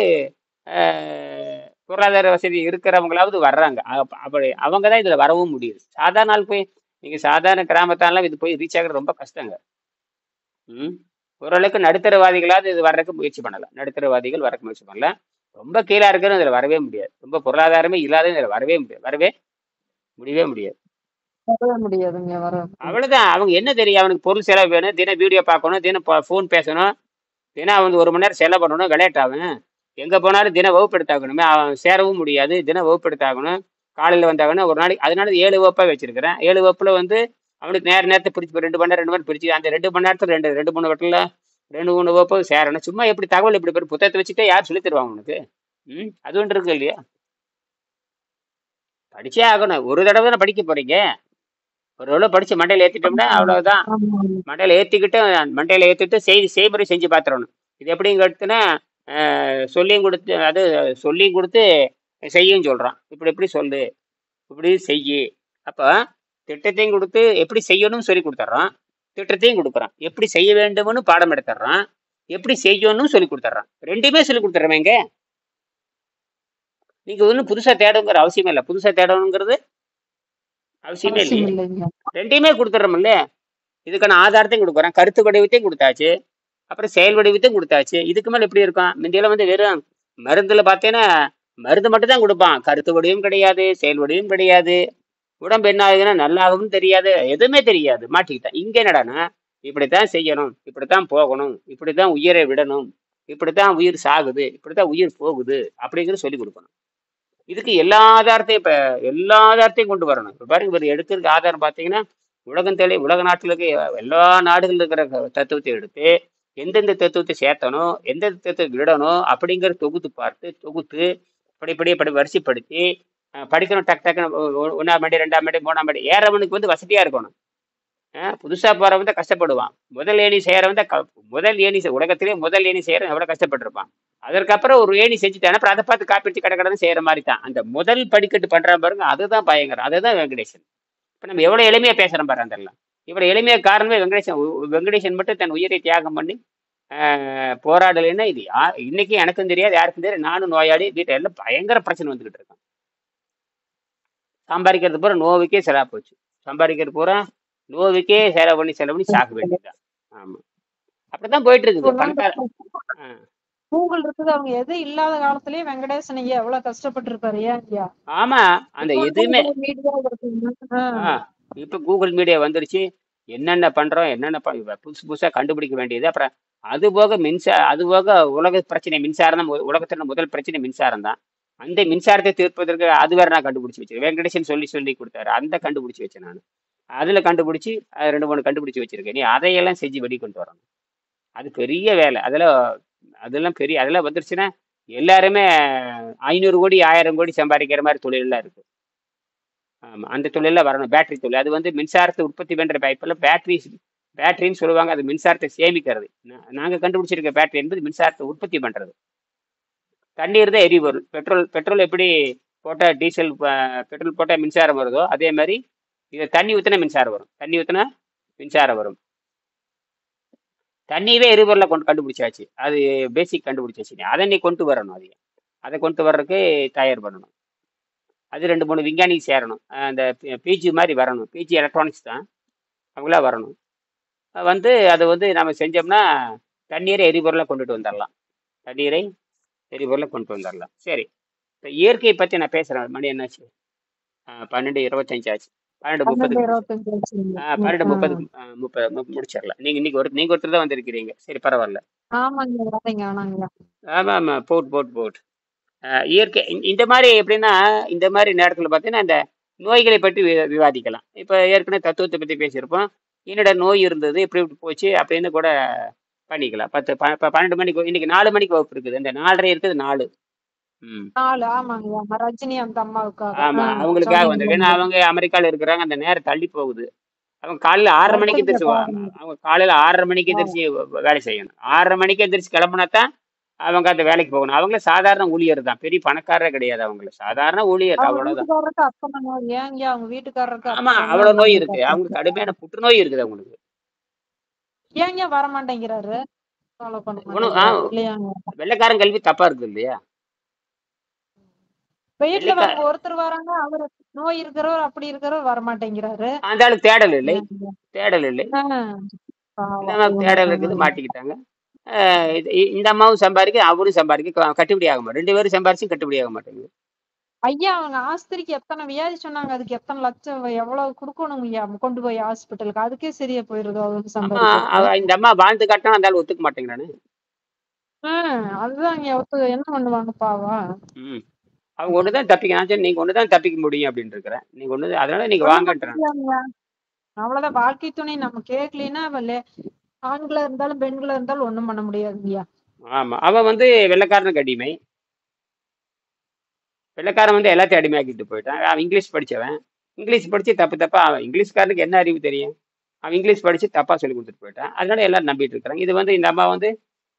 Speaker 1: பொருளாதார வசதி இருக்கிறவங்களாவது வர்றாங்க. அப்படி அவங்க தான் இதுல வரவும் முடியுது. சாதாரண ஆள் போய் நீங்க சாதாரண கிராமத்தாலாம் இது போய் ரீச் ஆகுறது ரொம்ப கஷ்டங்க. ம் ஓரளவுக்கு நடுத்தரவாதிகளாவது இது வர்றதுக்கு முயற்சி பண்ணலாம். நடுத்தரவாதிகள் வரக்கு முயற்சி பண்ணலாம். ரொம்ப கீழா இருக்கிறது இதுல வரவே முடியாது. ரொம்ப பொருளாதாரமே இல்லாத இதுல வரவே முடியவே முடியாது.
Speaker 2: முடியாதுங்க, வர
Speaker 1: அவ்வளவுதான். அவங்க என்ன தெரியும்? அவனுக்கு பொருள் செலவு வேணும், தினம் வீடியோ பார்க்கணும், தினம் ஃபோன் பேசணும், தினம் அவன் 1 மணி நேரம் செலவு பண்ணணும், விளையாட்டாகும். எங்க போனாலும் தினம் வகுப்பு எடுத்தாகணுமே, அவன் சேரவும் முடியாது. தினம் வகுப்பு எடுத்தாகணும். காலையில வந்தாகணும் ஒரு நாளைக்கு. அதனால 7 வகுப்பா வச்சிருக்கிறேன். 7 வகுப்புல வந்து அவனுக்கு நேரத்தை பிரிச்சு 2 மணி நேரம் பிரிச்சு அந்த 2 மணி நேரத்துல ரெண்டு மூணு வட்டில் 2 3 வகுப்பு சேரணும். சும்மா எப்படி தகவல் எப்படி பெரும் புத்தகத்தை வச்சுட்டே யார் சொல்லி தருவாங்க உனக்கு? அது ஒன்று இருக்கு இல்லையா? படிச்சே ஆகணும். ஒரு தடவை தானே படிக்க போறீங்க. ஒரு தடவை படிச்சு மண்டையில ஏத்திட்டோம்னா அவ்வளவுதான். மண்டையில ஏத்திட்டு செய்முறை செஞ்சு பார்த்துடணும். இது எப்படின்னு கேட்டுன்னா சொல்லியும் கொடுத்து செய்யும் சொல்றான். இப்படி சொல்லு, இப்படி செய்யு. அப்போ திட்டத்தையும் கொடுத்து எப்படி செய்யணும்னு சொல்லி கொடுத்துட்றான், திட்டத்தையும் கொடுக்குறான். எப்படி செய்ய வேண்டும்னு பாடம் எடுத்துடுறான், எப்படி செய்யணும்னு சொல்லி கொடுத்துட்றான். ரெண்டுமே சொல்லி கொடுத்துட்றவங்க. நீங்க ஒன்றும் புதுசா தேடணுங்கிற அவசியமே இல்லை. புதுசா தேடணுங்கிறது அவசியமே இல்லையே. ரெண்டையுமே கொடுத்துட்றோம்ல. இதுக்கான ஆதாரத்தையும் கொடுக்குறான், கருத்து வடிவத்தையும் கொடுத்தாச்சு, அப்புறம் செயல் வடிவத்தையும் கொடுத்தாச்சு. இதுக்கு மேலே எப்படி இருக்கும்? முந்தியெல்லாம் வந்து வெறும் மருந்துல பார்த்தேன்னா மருந்து மட்டும் தான் கொடுப்பான். கருத்து வடிவும் கிடையாது, செயல் வடிவும் கிடையாது. உடம்பு என்ன ஆகுதுன்னா நல்லாகவும் தெரியாது, எதுவுமே தெரியாது. மாட்டிக்கிட்டான். இங்கே என்னடானா இப்படித்தான் செய்யணும், இப்படித்தான் போகணும், இப்படித்தான் உயிரை விடணும், இப்படித்தான் உயிர் சாகுது, இப்படித்தான் உயிர் போகுது அப்படிங்கிறது சொல்லி கொடுக்கணும். இதுக்கு எல்லா ஆதாரத்தையும் கொண்டு வரணும். இப்போ பாருங்க, இவர் எடுக்கிறதுக்கு ஆதாரம் பார்த்தீங்கன்னா உலக நாட்டில் இருக்க எல்லா நாடுகள் இருக்கிற தத்துவத்தை எடுத்து எந்தெந்த தத்துவத்தை சேர்த்தணும், எந்தெந்த தத்துவத்தை விடணும் அப்படிங்கிற தொகுத்து படி வரிசைப்படுத்தி படிக்கணும். டக்குன்னு 1ஆம் ஆண்டு 2ஆம் ஆண்டு 3ஆம் ஆண்டு ஏறவனுக்கு வந்து வசதியா இருக்கணும். புதுசா போறவன் தான் கஷ்டப்படுவான். முதல் ஏணி செய்யறவன் தான் உலகத்திலே முதல் ஏணி செய்யறவன் எவ்வளவு கஷ்டப்பட்டிருப்பான். அதற்கப்புறம் ஒரு ஏணி செஞ்சுட்டான், அப்புறம் அதை பார்த்து காப்பிடிச்சு கடை செய்யற மாதிரி தான். அந்த முதல் படிக்கட்டு பண்றான் பாருங்க, அதுதான் பயங்கரம். அதுதான் வெங்கடேசன். இப்ப நம்ம எவ்வளவு எளிமையா பேசுறோம் பாரு. அதெல்லாம் இவ்வளவு எளிமையா காரணமே வெங்கடேசன் மட்டும் தன் உயிரை தியாகம் பண்ணி போராடலைன்னா இது இன்னைக்கு எனக்கும் தெரியாது, யாருக்கும் தெரியாது. நானும் நோயாளி, வீட்டை எல்லாம் பயங்கர பிரச்சனை வந்துகிட்டு இருக்கேன். சம்பாதிக்கிறது பூரா நோவுக்கே செலவு போச்சு. சம்பாதிக்கிறது பூரா நோவுக்கே செலவு பண்ணி சாக்க வேண்டியதுதான். ஆமா, அப்படித்தான் போயிட்டு இருக்குது பணக்கார.
Speaker 2: கூகுள் இருக்குது. அவங்க எது இல்லாத காலத்திலயே வெங்கடேசன் ஐயா எவ்வளவு கஷ்டப்பட்டு இருப்பாரு ஏன் ஐயா?
Speaker 1: ஆமா, அந்த
Speaker 2: இப்போ
Speaker 1: எதுவுமே
Speaker 2: மீடியா இருக்குங்க.
Speaker 1: ஆ இப்ப கூகுள் மீடியா வந்துருச்சு. என்னென்ன பண்றோம், என்னென்ன புதுசு புதுசா கண்டுபிடிக்க வேண்டியது. அப்புறம் அது போக உலக பிரச்சனை மின்சாரம் தான். உலகத்துல முதல் பிரச்சனை மின்சாரம் தான். அந்த மின்சாரத்தை தீர்ப்பதற்கு அது வேற நான் கண்டுபிடிச்சு வச்சேன். வெங்கடேசன் சொல்லி சொல்லி கொடுத்தாரு. அந்த கண்டுபிடிச்சு வச்சேன் நான். அதுல கண்டுபிடிச்சு 2 3 கண்டுபிடிச்சு வச்சிருக்கேன். நீ அதையெல்லாம் செஞ்சு வெடி கொண்டு வரணும். அது பெரிய வேலை. அதெல்லாம் வந்துருச்சுன்னா எல்லாருமே 500 கோடி 1000 கோடி சம்பாதிக்கிற மாதிரி தொழிலெல்லாம் இருக்கு. ஆமா, அந்த தொழில வரணும். பேட்டரி தொழில் அது வந்து மின்சாரத்தை உற்பத்தி பண்ற பைப்பில் பேட்டரின்னு சொல்லுவாங்க. அது மின்சாரத்தை சேமிக்கிறது. நாங்க கண்டுபிடிச்சிருக்க பேட்டரி என்பது மின்சாரத்தை உற்பத்தி பண்றது. தண்ணீர் தான் எரிபொருள். பெட்ரோல் எப்படி போட்டா டீசல் பெட்ரோல் போட்டா மின்சாரம் வருதோ அதே மாதிரி இதை தண்ணி ஊற்றினா மின்சாரம் வரும். தண்ணி ஊற்றினா மின்சாரம் வரும். தண்ணியவே எரிபொருளை கண்டுபிடிச்சாச்சு. அது பேசிக் கண்டுபிடிச்சாச்சு. அதை நீ கொண்டு வரணும். அதை கொண்டு வர்றதுக்கு தயார் பண்ணணும். அது 2 3 விஞ்ஞானி சேரணும். அந்த பிஜி மாதிரி வரணும். பிஜி எலக்ட்ரானிக்ஸ் தான். அவங்களா வரணும். வந்து அதை வந்து நம்ம செஞ்சோம்னா தண்ணீரை எரிபொருளை கொண்டுட்டு வந்துடலாம். தண்ணீரை எரிபொருளை கொண்டு வந்துடலாம். சரி, இப்போ இயற்கையை பற்றி நான் பேசுகிறேன். மணி என்னாச்சு? 12:25 ஆச்சு. 12:30க்கு முடிச்சு
Speaker 2: 12:25 ஆச்சுங்க.
Speaker 1: 12:30 முடிச்சிடலாம். நீங்கள் ஒருத்தர் தான் வந்திருக்கிறீங்க. சரி, பரவாயில்ல.
Speaker 2: ஆமாங்க வரேங்க ஆனாங்க.
Speaker 1: ஆமாம் ஆமாம், போட் இயற்கை இந்த மாதிரி எப்படின்னா, இந்த மாதிரி நேரத்தில் பார்த்தீங்கன்னா இந்த நோய்களை பற்றி விவாதிக்கலாம். இப்போ ஏற்கனவே தத்துவத்தை பற்றி பேசியிருப்போம். என்னோட நோய் இருந்தது இப்படி இப்படி போச்சு அப்படின்னு கூட பண்ணிக்கலாம். 12 மணிக்கு இன்னைக்கு 4 மணிக்கு வகுப்பு இருக்குது. இந்த 4:30 இருக்குது 4. ம்
Speaker 2: 4 ஆமாங்க. ரஜினி அந்த அம்மாவுக்காக.
Speaker 1: ஆமாம், அவங்களுக்காக வந்திருக்கு. ஏன்னா
Speaker 2: சொன்னீங்களே.
Speaker 1: அவங்க அமெரிக்காவில் இருக்கிறாங்க. அந்த நேரம் தள்ளி போகுது. அவங்க காலையில் 6:30 மணிக்கு
Speaker 2: எப்படிங்க
Speaker 1: எந்திரிச்சு
Speaker 2: பாருங்க.
Speaker 1: அவங்க காலையில் 6:30 மணிக்கு எந்திரிச்சு வேலை செய்யணும். 6:30 மணிக்கு எந்திரிச்சு கிளம்புனா தான் அவங்க அந்த வேலைக்கு போகணும். அவங்கள சாதாரண ஊழியர் தான். பெரிய பணக்காரரே கிடையாது. அவங்கள சாதாரண ஊழியர்,
Speaker 2: அவங்க
Speaker 1: அவ்வளவுதான்.
Speaker 2: வீட்டுக்காரருக்கு அத்தனை நோய் ஏங்க அவங்க வீட்டுக்காரருக்கு
Speaker 1: ஆமா,
Speaker 2: அத்தனை
Speaker 1: அவ்வளவு நோய்
Speaker 2: நம்ம
Speaker 1: இருக்கு. அவங்களுக்கு கடுமையான புற்றுநோய் இருக்குது அவங்களுக்கு.
Speaker 2: ஏங்க வர மாட்டேங்கிறாரு? ஃபாலோ பண்ண
Speaker 1: ஒன்றும்
Speaker 2: மாட்டேங்கிறாரு இல்லையாங்க?
Speaker 1: வெள்ளைக்காரன் கல்வி தப்பா இருக்குது இல்லையா?
Speaker 2: வீட்டுல
Speaker 1: வெள்ளைக்கா
Speaker 2: அவங்க ஒருத்தர் வராங்க அவரு நோய் இருக்கிறவர் அப்படி இருக்கிறவர் வர மாட்டேங்கிறாரு.
Speaker 1: அந்த ஆளு தேடல் இல்லை.
Speaker 2: ஏங்க?
Speaker 1: தேடல் இல்லை. இந்த
Speaker 2: பாவம்
Speaker 1: அம்மாவுக்கு தேடல் இருக்குது,
Speaker 2: இவங்க.
Speaker 1: மாட்டிக்கிட்டாங்க. இந்த அம்மாவும் சம்பாதிக்க, அவரும் சம்பாதிக்க, கட்டுப்படி ஆக மாட்டேன். 2 பேரும் சம்பாரிச்சும் கட்டுப்படி ஆக மாட்டேங்குது.
Speaker 2: ஐயா அவங்க ஆஸ்திரிக்கு எத்தனை வியாதி சொன்னாங்க, அதுக்கு எத்தனை லட்சம் எவ்வளவு கொடுக்கணும் ஐயா கொண்டு போய் ஹாஸ்பிட்டலுக்கு? அதுக்கே சரியா போயிருது அவங்க
Speaker 1: அம்மா
Speaker 2: சம்பாதிக்கிறதுக்கு.
Speaker 1: இந்த அம்மா வாழ்ந்து காட்டினா அந்த ஆள் ஒத்துக்க மாட்டேங்கிறானு.
Speaker 2: அதுதான் இங்க என்ன பண்ணுவாங்க பாவா?
Speaker 1: ம் அவங்க ஒண்ணுதான் தப்பிக்க, நான் சொன்னேன், நீங்க ஒண்ணுதான் தப்பிக்க முடியும் அப்படின்னு இருக்கிறேன். நீங்க ஒண்ணு, அதனால நீங்க
Speaker 2: ஒண்ணும் பண்ண
Speaker 1: வாங்கன்றான்.
Speaker 2: முடியாதுங்க. அவ்வளவுதான் வாழ்க்கை துணை நம்ம கேட்கலின்னா ஆண்களா இருந்தாலும் பெண்களா இருந்தாலும் ஒண்ணும் பண்ண முடியாதுங்கய்யா.
Speaker 1: ஆமா, அவன் வந்து வெள்ளைக்காரனுக்கு அடிமை. வெள்ளைக்காரன் வந்து எல்லாத்தையும் அடிமையாக்கிட்டு போயிட்டான். அவன் இங்கிலீஷ் படிச்சவன். இங்கிலீஷ் படிச்சு தப்பா அவன் இங்கிலீஷ்காரனுக்கு என்ன அறிவு தெரியும்? அவன் இங்கிலீஷ் படிச்சு தப்பா சொல்லி கொடுத்துட்டு போயிட்டான். அதனால எல்லாரும் நம்பிட்டு இருக்கிறாங்க. இது வந்து இந்த அம்மா வந்து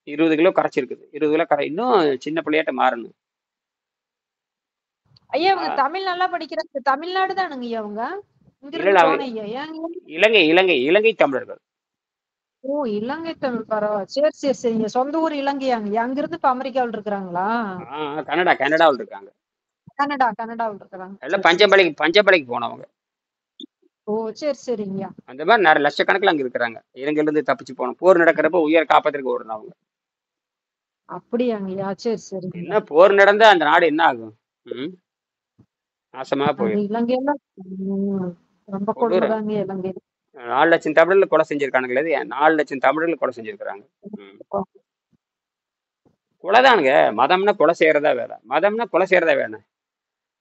Speaker 1: 20 கிலோ கரைச்சிருக்குது. 20 கிலோ இன்னும் சின்ன பிள்ளையாட்ட மாறணும்.
Speaker 2: ஐயா
Speaker 1: ஆ,
Speaker 2: இவங்க தமிழ் நல்லா படிக்கிறாங்க. தமிழ்நாடு தானுங்க ஐயா அவங்க? இங்க
Speaker 1: இல்ல
Speaker 2: இருந்து
Speaker 1: இல்ல, அவங்க
Speaker 2: போன ஐயா ஏங்க?
Speaker 1: இலங்கை தமிழர்கள்.
Speaker 2: ஓ இலங்கை தமிழ் பரவாயில்ல. சரி சரி சரிங்க. சொந்த ஊர் இலங்கையாங்க? அங்கிருந்து இப்ப அமெரிக்காவில் இருக்கிறாங்களா?
Speaker 1: கனடாவில் இருக்காங்க.
Speaker 2: கனடாவில் இருக்கிறாங்க.
Speaker 1: எல்லாம்
Speaker 2: சரி சரி சரி.
Speaker 1: பஞ்சப்பலைக்கு போனவங்க.
Speaker 2: ஓ சரி சரிங்கய்யா.
Speaker 1: அந்த மாதிரி நிறைய லட்சக்கணக்கில் அங்க இருக்கிறாங்க. இலங்கையில இருந்து தப்பிச்சு போனோம். போர் நடக்கிறப்ப உயிரை காப்பாத்திற்கு ஓடுனவங்க.
Speaker 2: அப்படியாங்கய்யா? சரி சரிங்கய்யா.
Speaker 1: என்ன போர் நடந்தா அந்த நாடு என்ன ஆகும்? ம் நாசமா
Speaker 2: அது
Speaker 1: போயிடும்.
Speaker 2: இலங்கையில ரொம்ப
Speaker 1: கொடூரம்.
Speaker 2: கொடுமைதாங்க இலங்கை.
Speaker 1: 4 லட்சம் தமிழர்கள் கொலை செஞ்சிருக்கானுங்களே. 4 லட்சம் தமிழர்கள் கொலை செஞ்சிருக்கிறாங்க. ம் கொலைதானுங்க. மதம்னா கொலை செய்யறதா வேலை. மதம்னா கொலை செய்யறதா வேலை.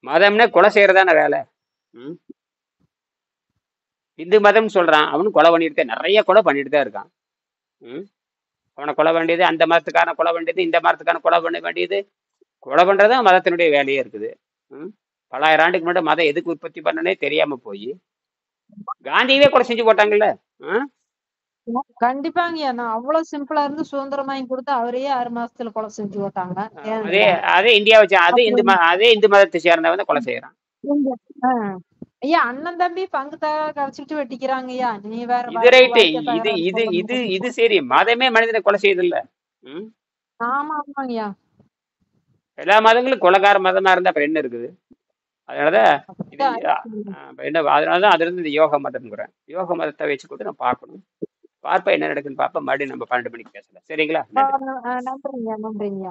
Speaker 1: மதம்னா கொலை செய்யறதான வேலை. ம் இந்து மதம் சொல்றான், அவனும் கொலை பண்ணிட்டு நிறைய கொலை பண்ணிட்டு தான் இருக்கான். ம் அவனை கொலை வேண்டியது, அந்த மதத்துக்கான கொலை வேண்டியது, இந்த மதத்துக்கான கொலை பண்ண வேண்டியது. கொலை பண்றதுதான் மதத்தினுடைய வேலையே இருக்குது. ம் பலாயிரம் ஆண்டுக்கு முன்னாடி மதம் எதுக்கு உற்பத்தி பண்ணனே தெரியாம போய் காந்தியவே கொலை செஞ்சு போட்டாங்கல்ல. ம்?
Speaker 2: கண்டிப்பாங்கய்யா. நான் அவ்வளவு சிம்பிளா இருந்து சுதந்திரம் வாங்கி கொடுத்து அவரையே 6 மாசத்துல கொலை செஞ்சு போட்டாங்க.
Speaker 1: அதே
Speaker 2: ஏங்கய்யா?
Speaker 1: அதே இந்தியா வச்சு
Speaker 2: அப்புறம்
Speaker 1: அதே இந்து மதத்தை சேர்ந்தவன் தான் கொலை செய்யறான்.
Speaker 2: நீங்க ஐயா அண்ணன் தம்பி பங்கு கரைச்சிட்டு வெட்டிக்கிறாங்கய்யா. நீ வேற
Speaker 1: இது
Speaker 2: வரப்பு
Speaker 1: ரைட்டு.
Speaker 2: வாய்க்கா
Speaker 1: இது
Speaker 2: தகராறு
Speaker 1: இது
Speaker 2: சொல்ல
Speaker 1: இது
Speaker 2: மாட்டேங்க.
Speaker 1: இது சரி. மதமே மனிதனை கொலை செய்யுது இல்ல. ம்
Speaker 2: ஆமா ஆமாங்கய்யா.
Speaker 1: எல்லா மதங்களும் கொலைகார மதமா இருந்தா அப்புறம் என்ன இருக்குது? அதனாலதான் இது
Speaker 2: அப்படிதான்
Speaker 1: அப்ப என்ன, அதனாலதான் அதுல இருந்து இந்த யோக மதம்ங்கிறேன். யோக மதத்தை வச்சு கூட நான் பார்க்கணும். பார்ப்போம் என்ன நடக்குன்னு பார்ப்போம். மறுபடியும் நம்ம 12 மணிக்கு பேசலாம். சரிங்களா? நன்றி.
Speaker 2: நன்றிங்க நன்றிங்க.